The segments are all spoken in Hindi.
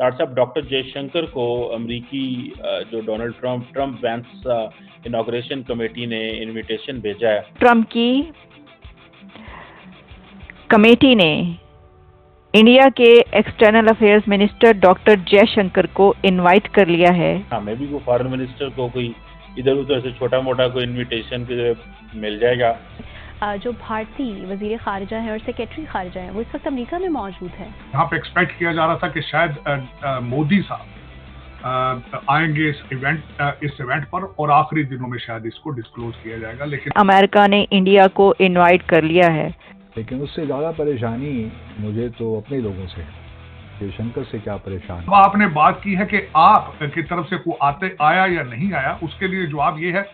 डॉक्टर साहब, डॉक्टर जयशंकर को अमरीकी जो Donald Trump Vance inauguration committee ने इनविटेशन भेजा है। ट्रंप की कमेटी ने इंडिया के external affairs minister doctor Jaishankar को इनवाइट कर लिया है। हमें भी कोई फॉरेन मिनिस्टर को कोई इधर उधर से छोटा मोटा कोई इनविटेशन मिल जाएगा। जो भारतीय वजीर खारजा है और सेक्रेटरी खारजा है वो इस वक्त अमेरिका में मौजूद है। यहाँ पे एक्सपेक्ट किया जा रहा था कि शायद मोदी साहब आएंगे इस इवेंट पर और आखिरी दिनों में शायद इसको डिस्क्लोज किया जाएगा, लेकिन अमेरिका ने इंडिया को इनवाइट कर लिया है। लेकिन उससे ज़्यादा परेशानी मुझे तो अपने लोगों से, जयशंकर से क्या परेशान। अब आपने बात की है कि आप की तरफ से कोई आया या नहीं आया, उसके लिए जवाब ये है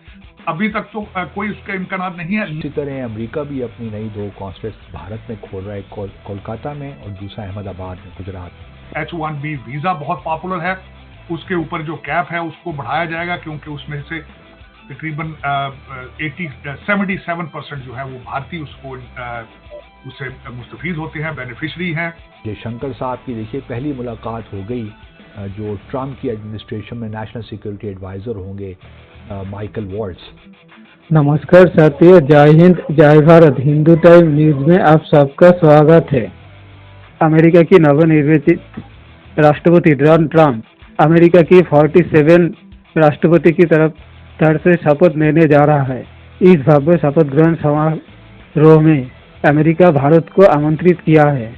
अभी तक तो कोई उसका इम्कान नहीं है। इसी तरह अमेरिका भी अपनी नई 2 कॉन्सुलेट्स भारत में खोल रहा है, कोलकाता में और दूसरा अहमदाबाद में, गुजरात में। H1B वीज़ा बहुत पॉपुलर है, उसके ऊपर जो कैप है उसको बढ़ाया जाएगा क्योंकि उसमें से तकरीबन 77% जो है वो भारतीय उससे मुस्तफीद होते हैं, बेनिफिशरी हैं। जयशंकर साहब की देखिए पहली मुलाकात हो गई जो ट्रंप की एडमिनिस्ट्रेशन में नेशनल सिक्योरिटी एडवाइज़र होंगे, माइकल वॉल्ट्स। नमस्कार साथियों, जय हिंद, जय भारत। हिंदू टाइम न्यूज में आप सबका स्वागत है। अमेरिका की नवनिर्वाचित राष्ट्रपति डोनाल्ड ट्रंप अमेरिका की 47 राष्ट्रपति की तरफ से शपथ लेने जा रहा है। इस भव्य शपथ ग्रहण समारोह में अमेरिका भारत को आमंत्रित किया है।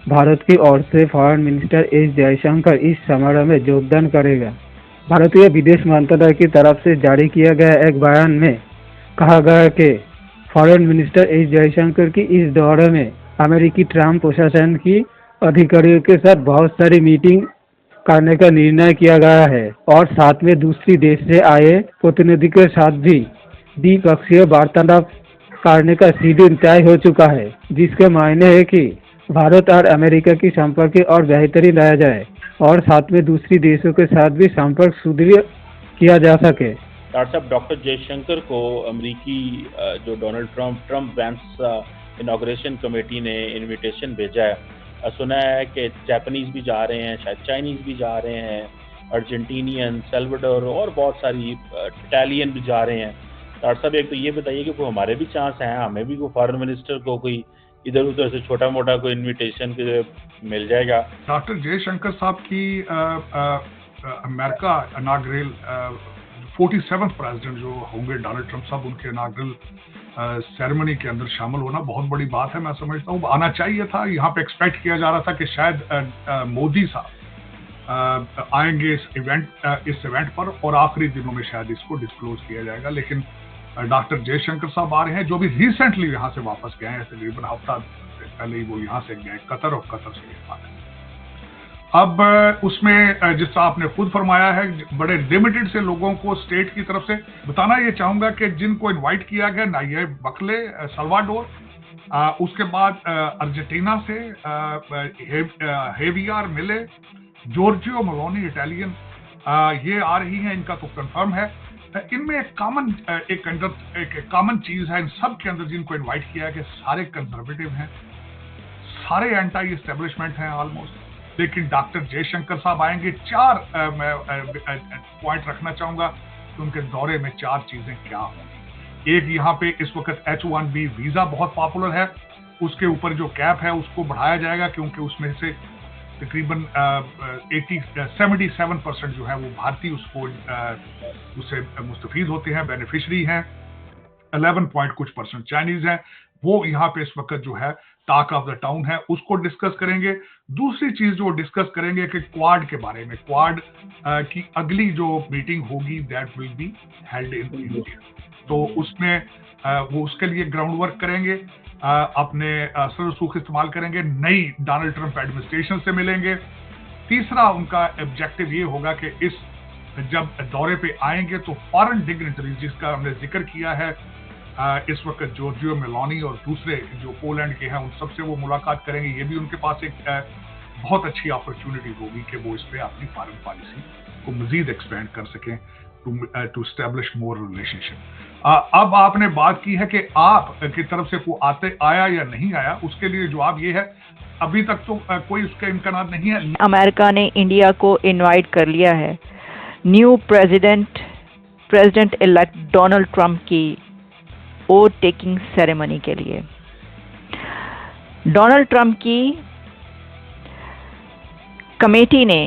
भारत की ओर से फॉरेन मिनिस्टर एस जयशंकर इस समारोह में योगदान करेगा। भारतीय विदेश मंत्रालय की तरफ से जारी किया गया एक बयान में कहा गया कि फॉरेन मिनिस्टर एस जयशंकर की इस दौरे में अमेरिकी ट्रंप प्रशासन की अधिकारियों के साथ बहुत सारी मीटिंग करने का निर्णय किया गया है और साथ में दूसरी देश से आए प्रतिनिधि के साथ भी द्विपक्षीय वार्तालाप करने का शेड्यूल तय हो चुका है, जिसके मायने है कि भारत और अमेरिका की संपर्क और बेहतरी लाया जाए और साथ में दूसरी देशों के साथ भी संपर्क सुदृढ़ किया जा सके। डॉक्टर साहब, डॉक्टर जयशंकर को अमरीकी जो Donald Trump Vance inauguration committee ने इनविटेशन भेजा है। सुना है कि जापानीज भी जा रहे हैं, शायद चाइनीज भी जा रहे हैं, अर्जेंटीनियन, सेल्वाडोर और बहुत सारी इटालियन भी जा रहे हैं। डॉक्टर साहब, एक तो ये बताइए कि कोई हमारे भी चांस हैं, हमें भी कोई फॉरेन मिनिस्टर को कोई इधर उधर से छोटा मोटा कोई इनविटेशन मिल जाएगा। डॉक्टर जयशंकर साहब की अमेरिका इनाग्रल 47th प्रेसिडेंट जो होंगे डोनाल्ड ट्रंप साहब, उनके इनाग्रल सेरेमनी के अंदर शामिल होना बहुत बड़ी बात है। मैं समझता हूँ आना चाहिए था। यहाँ पे एक्सपेक्ट किया जा रहा था कि शायद मोदी साहब आएंगे इस इवेंट पर और आखिरी दिनों में शायद इसको डिस्क्लोज किया जाएगा, लेकिन डॉक्टर जयशंकर साहब आ रहे हैं जो भी रिसेंटली यहाँ से वापस गए हैं, तकरीबन हफ्ता पहले ही वो यहाँ से गए कतर, और कतर से आ गए। अब उसमें जिस तरह आपने खुद फरमाया है, बड़े लिमिटेड से लोगों को स्टेट की तरफ से बताना ये चाहूंगा कि जिनको इनवाइट किया गया, नायब बकले सल्वाडोर, उसके बाद अर्जेंटीना से हेवियर मिले, जॉर्जियो मेलोनी इटालियन, ये आ रही हैं, इनका तो कंफर्म है। इनमें एक कॉमन चीज है इन सब के अंदर जिनको इनवाइट किया है कि सारे कंजर्वेटिव हैं, सारे एंटी एस्टेब्लिशमेंट हैं ऑलमोस्ट, लेकिन डॉक्टर जयशंकर साहब आएंगे। 4 पॉइंट रखना चाहूंगा कि उनके दौरे में 4 चीजें क्या होंगी। एक, यहाँ पे इस वक्त H1B वीजा बहुत पॉपुलर है, उसके ऊपर जो कैप है उसको बढ़ाया जाएगा क्योंकि उसमें से तकरीबन 77% जो है वो भारतीय उससे मुस्तफीद होते हैं, बेनिफिशरी हैं। 11 पॉइंट कुछ परसेंट चाइनीज हैं। वो यहाँ पे इस वक्त जो है टॉक ऑफ द टाउन है, उसको डिस्कस करेंगे। दूसरी चीज जो डिस्कस करेंगे कि क्वाड के बारे में, क्वाड की अगली जो मीटिंग होगी that will be held in India, तो उसमें वो उसके लिए ग्राउंड वर्क करेंगे, अपने असर रसूख इस्तेमाल करेंगे, नई डोनाल्ड ट्रंप एडमिनिस्ट्रेशन से मिलेंगे। तीसरा उनका ऑब्जेक्टिव ये होगा कि इस जब दौरे पे आएंगे तो फॉरेन डिग्निटरीज जिसका हमने जिक्र किया है, इस वक्त जॉर्जियो मेलोनी और दूसरे जो पोलैंड के हैं उन सबसे वो मुलाकात करेंगे। ये भी उनके पास एक बहुत अच्छी अपॉर्चुनिटी होगी कि वो इस पे अपनी फॉरेन पॉलिसी को मजीद एक्सपेंड कर सकें। To establish more relationship. अब आपने बात की है कि आप की तरफ से को आया या नहीं आया, उसके लिए जवाब ये है अभी तक तो कोई उसका इम्कान नहीं है। अमेरिका ने इंडिया को इनवाइट कर लिया है new president elect Donald Trump की ओथ टेकिंग सेरेमनी के लिए। डोनाल्ड ट्रंप की कमेटी ने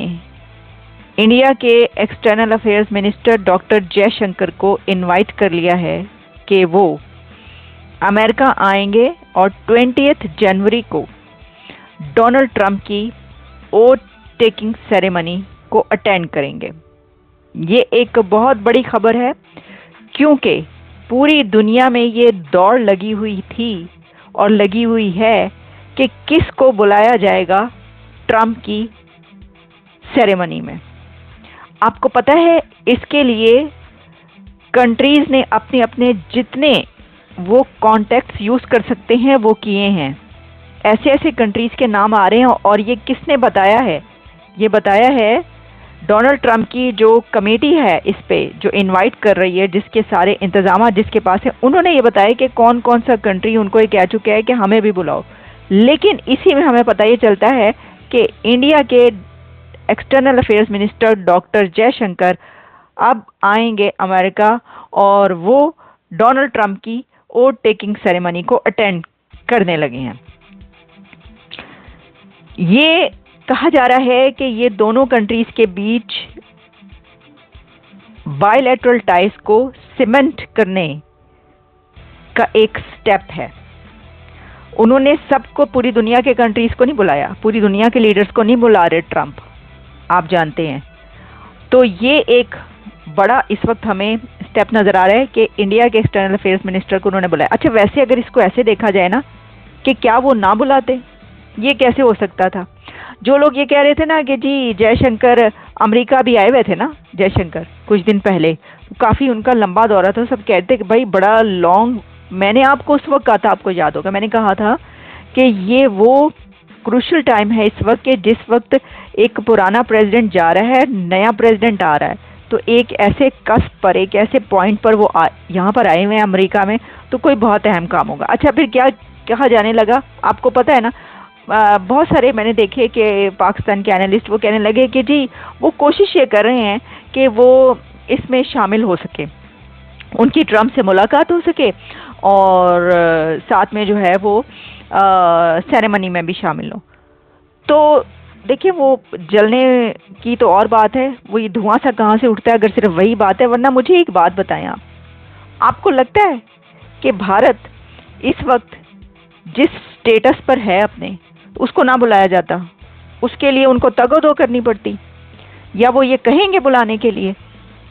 इंडिया के external affairs minister doctor Jaishankar को इनवाइट कर लिया है कि वो अमेरिका आएंगे और 20 जनवरी को डोनाल्ड ट्रंप की ओथ टेकिंग सेरेमनी को अटेंड करेंगे। ये एक बहुत बड़ी खबर है क्योंकि पूरी दुनिया में ये दौड़ लगी हुई थी और लगी हुई है कि किसको बुलाया जाएगा ट्रंप की सेरेमनी में। आपको पता है इसके लिए कंट्रीज ने अपने अपने जितने वो कॉन्टैक्ट्स यूज कर सकते हैं वो किए हैं। ऐसे ऐसे कंट्रीज के नाम आ रहे हैं और ये किसने बताया है? ये बताया है डोनाल्ड ट्रंप की जो कमेटी है इस पे जो इनवाइट कर रही है, जिसके सारे इंतजाम जिसके पास है, उन्होंने ये बताया कि कौन कौन सा कंट्री उनको ये कह चुका है कि हमें भी बुलाओ। लेकिन इसी में हमें पता ये चलता है कि इंडिया के external affairs minister doctor Jaishankar अब आएंगे अमेरिका और वो डोनाल्ड ट्रंप की ओथ टेकिंग सेरेमनी को अटेंड करने लगे हैं। ये कहा जा रहा है कि ये दोनों कंट्रीज के बीच बायलैटरल टाइज को सीमेंट करने का एक स्टेप है। उन्होंने सबको, पूरी दुनिया के कंट्रीज को नहीं बुलाया, पूरी दुनिया के लीडर्स को नहीं बुला रहे ट्रंप, आप जानते हैं। तो ये एक बड़ा इस वक्त हमें स्टेप नजर आ रहा है कि इंडिया के एक्सटर्नल अफेयर्स मिनिस्टर को उन्होंने बुलाया। अच्छा, वैसे अगर इसको ऐसे देखा जाए ना कि क्या वो ना बुलाते, ये कैसे हो सकता था? जो लोग ये कह रहे थे ना कि जी जयशंकर अमेरिका भी आए हुए थे ना, जयशंकर कुछ दिन पहले, काफ़ी उनका लंबा दौरा था, सब कहते कि भाई बड़ा लॉन्ग। मैंने आपको उस वक्त कहा था, आपको याद होगा, मैंने कहा था कि ये वो क्रूशल टाइम है इस वक्त कि जिस वक्त एक पुराना प्रेसिडेंट जा रहा है, नया प्रेसिडेंट आ रहा है, तो एक ऐसे कस्प पर, एक ऐसे पॉइंट पर वो यहाँ पर आए हुए हैं अमेरिका में, तो कोई बहुत अहम काम होगा। अच्छा, फिर क्या कहा जाने लगा, आपको पता है ना, बहुत सारे मैंने देखे कि पाकिस्तान के एनालिस्ट वो कहने लगे कि जी वो कोशिश ये कर रहे हैं कि वो इसमें शामिल हो सके, उनकी ट्रंप से मुलाकात हो सके और साथ में जो है वो सेरेमनी में भी शामिल हो। तो देखिए, वो जलने की तो और बात है, वो ये धुआं सा कहाँ से उठता है अगर सिर्फ वही बात है। वरना मुझे एक बात बताएं आप, आपको लगता है कि भारत इस वक्त जिस स्टेटस पर है अपने, उसको ना बुलाया जाता, उसके लिए उनको तगोदो करनी पड़ती, या वो ये कहेंगे बुलाने के लिए